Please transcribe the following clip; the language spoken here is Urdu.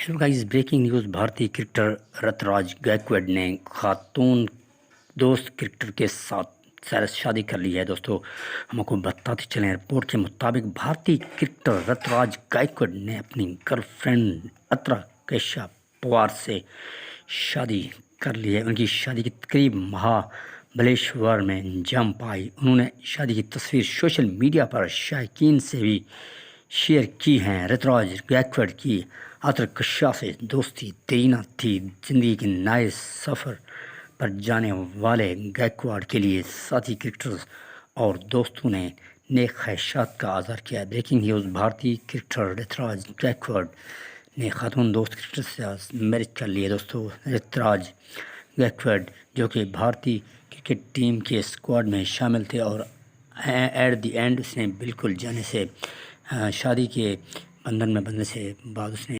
Hello guys, breaking news. بھارتی کرکٹر رتراج گائیکواڈ نے خاتون دوست کرکٹر کے ساتھ شادی کر لی ہے۔ دوستو ہم کو بتاتے چلیں، رپورٹ کے مطابق بھارتی کرکٹر رتراج گائیکواڈ نے اپنی گرل فرینڈ اترا کیشا پوار سے شادی کر لی ہے۔ ان کی شادی کی تقریب مہابلیشور میں انجام پائی۔ انہوں نے شادی کی تصویر سوشل میڈیا پر شائقین سے بھی شیئر کی ہیں۔ رتراج گائیکواڈ کی اترا کشا سے دوستی دیرینہ تھی۔ زندگی کے نئے سفر پر جانے والے گائیکواڈ کے لیے ساتھی کرکٹرز اور دوستوں نے نیک خواہشات کا اظہار کیا۔ Breaking news. بھارتی کرکٹر رتراج گائیکواڈ نے خاتون دوست کرکٹر سے میرج کر لی ہے۔ دوستو رتراج گائیکواڈ جو کہ بھارتی کرکٹ ٹیم کے اسکواڈ میں شامل تھے، اور ایٹ دی اینڈ اس نے بالکل جانے سے شادی کے بندھن میں بندھنے سے بعد اس نے